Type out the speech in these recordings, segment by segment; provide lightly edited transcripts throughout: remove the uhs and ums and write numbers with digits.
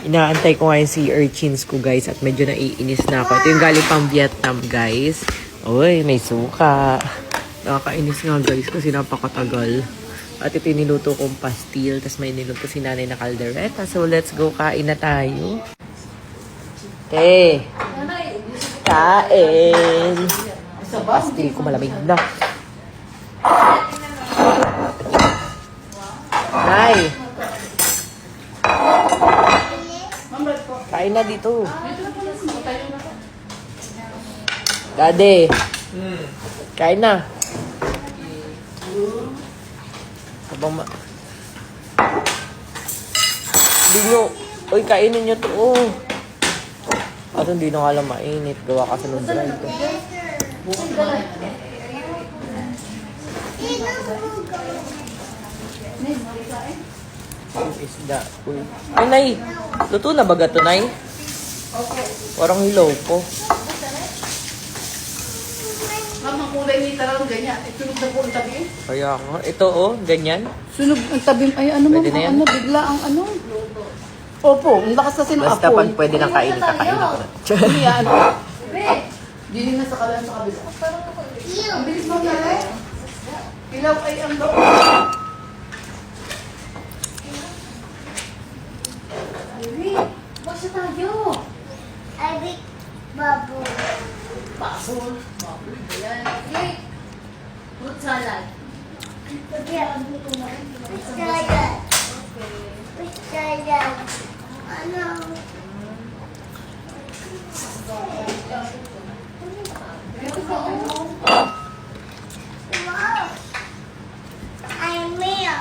Inaantay ko nga yung sea urchins ko, guys. At medyo naiinis na ako. Ito yung galing pang Vietnam, guys. Uy, may suka. Nakakainis nga, guys, kasi napakatagal. At ito yung niluto kong pastil. Tapos may niluto si nanay na caldereta. So, let's go. Kain na tayo. Kain. Pastil ko malamig na. Nay. Kain na dito. Daddy. Kain na. Habang Hindi nyo. Uy, kainin nyo to. Oh. At hindi na nga lang mainit. Gawa ka sa nung-dry ko. Yung isda. Uy. Ay, Nay. Luto na ba gato, Nay? Parang hilaw po. Ang kulay ni talagang ganyan. Sunog na po ang tabi. Kaya nga. Ito, oh. Ganyan. Sunog ang tabi. Ay, ano Pwede man, na yan? ano, bigla ang ano. Opo, ang lakas kasi ng Basta apoy. pag pwede nang kainin, kakainin ko na. Hindi yan. Dili na sa kalan sa kabila. Ang bilis mo na eh. Ilaw ay ang loob. Basta tayo. Ay, big bubble. Bubble. Yan. Okay. Fruit salad. Fruit salad. Fruit salad. Ano? Wow. I'm meal.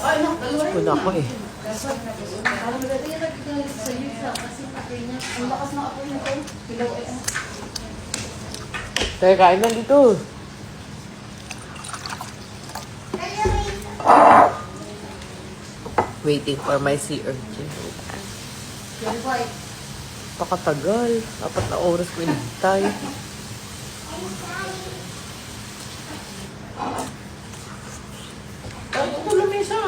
Ay, no, dalawa rin. Wala ko eh. Ang lakas ng apoy nito. Ilaw ay ang... Tayo, kain na dito. Waiting for my sea urchin. Pakatagal. 4 na oras ko inintay. Ay, ito lamesa.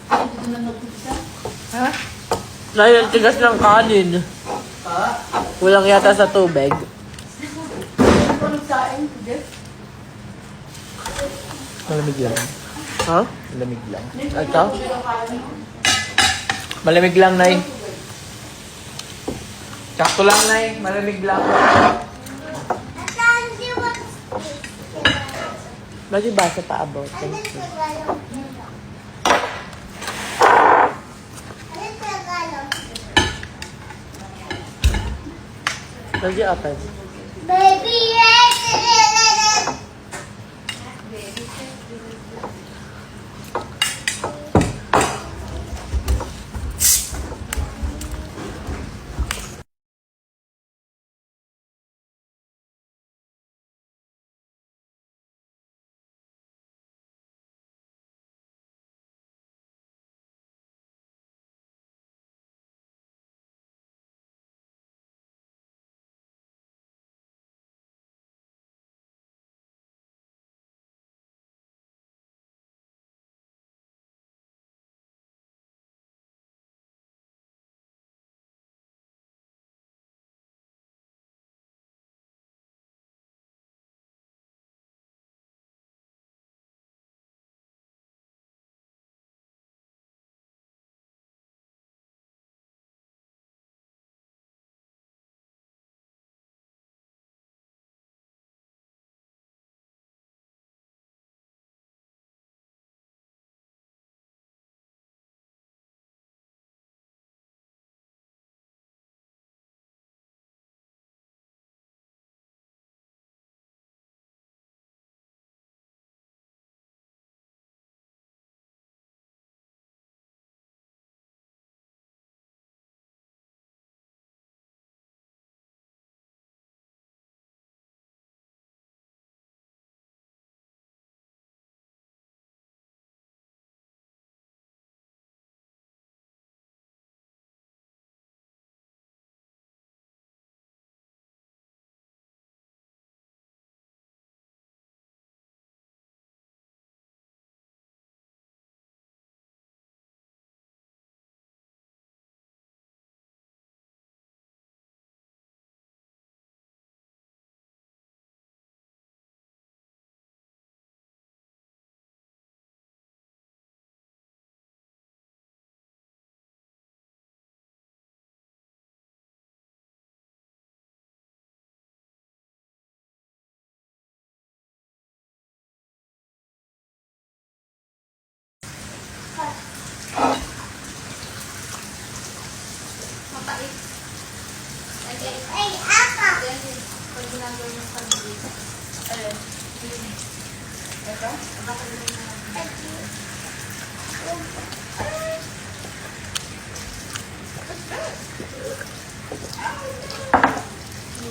Dito na nagpisa. Ha? Dahil ang tigas ng kanin. Kulang yata sa tubig. Ano pa nagsain? Jeff? Malamig lang. Ha? Malamig lang. Ito? Tubig ang kain mo. Malamig lang, Nay. Sakto lang, Nay. Malamig lang. Lagi basa pa about. Thank you. Lagi atas. Baby,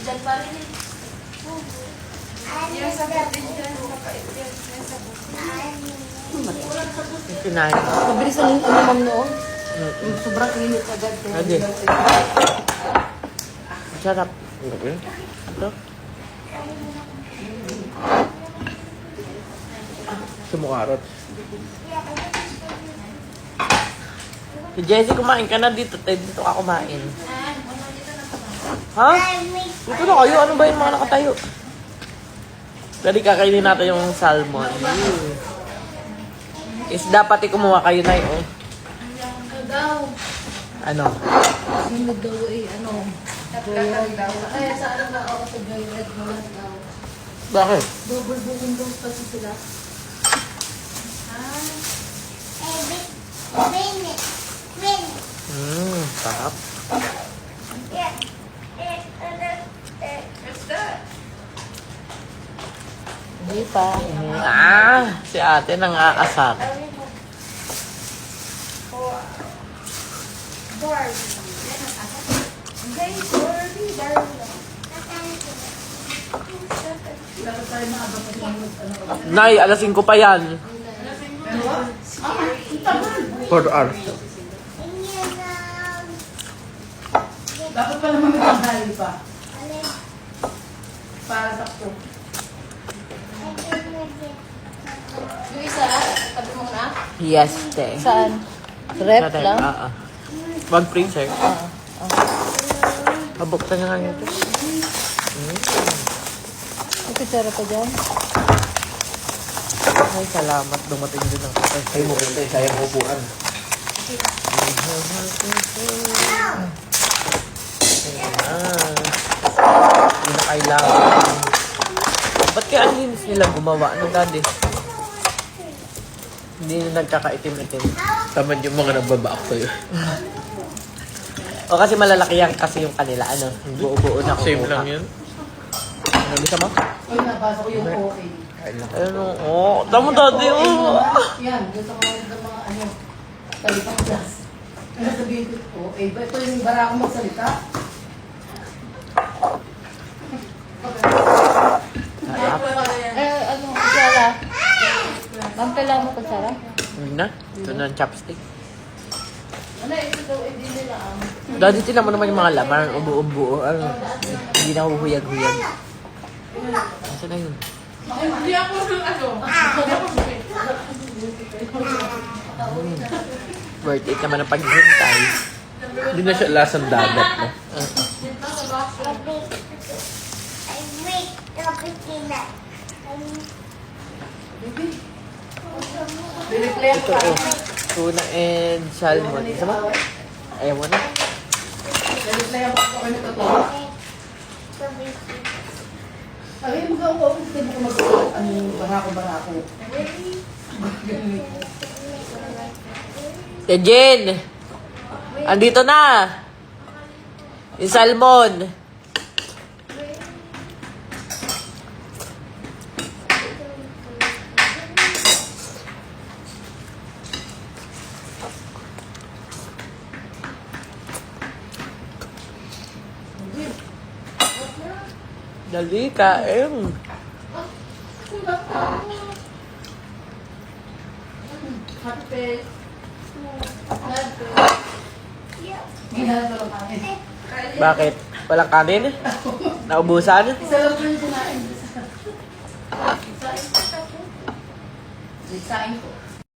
Diyan pa rin eh. Yan sa gabi dyan. Kapait yan. Yan sa Kinain. Mabilis ang ma'am noon. Sobrang init agad. Ade. Sarap. Ito. Sumukarot. Si Jessie, kumain ka na dito. Dito ka kumain. Ha? Dito na kayo. Ano ba yung mga nakatayo? Dali kakainin natin yung salmon. Isda pati kumuha kayo na yun. Ano daw? Ano? Ano daw eh, ano? Joyride daw. Ay, sa ano na ako sa Joyride mo lang daw. Bakit? Double booking daw kasi sila. Sarap. Hindi pa. Si ate nang aasar. Nay, alas 5 pa yan. 4 hours. Dapat pala mamitanghali pa. Para sakto. Yung isa, tabi mo na? Yes, te. Saan? Rep lang? Wag freezer. Pabuksan na nga nito. May kutsara pa dyan? Ay, salamat. Dumating din ang kapay. Ay, maganda eh. Sayang upuan. Hindi na kailangan. Ba't kaya ang linis nila gumawa? Ano, daddy? Hindi na nagkakaitim-itim. Tamad yung mga nagbabaak sa'yo. O kasi malalaki yan kasi yung kanila. Ano? Buo-buo na Same kukuha. lang yun. Ano, bisa mo? Uy, nabasa ko yung OA. Ayun, oo. Tama, daddy. Oo. Yan, gusto ko ng mga ano, salitang class. Ano sabihin ko, OA ba? Ito yung bara akong magsalita? Sarap. Ano, kutsara? Ma'am, kailangan mo kutsara? Hindi na. Ito na ang chopstick. Ano, ito daw, hindi nila Daddy, tinan mo naman yung mga laman. Ubuo-buo. Ano? Hindi na huhuyag-huyag. Asa na yun? Hindi ako ng ano. Worth it naman ang paghintay. Hindi na siya lasang dagat, no? Biniplay Ito, oh. Tuna and salmon. Isa ba? Ayaw mo na. Biniplay ako nito to. Ay, mag-ako. Hindi ko mag-ako. Ano, barako-barako. Jen! Andito na! Yung salmon! Dali, kain. Ginagawa lang kami. Bakit? Walang kanin? Naubusan? Isa lang po yung kunain. Isain ko.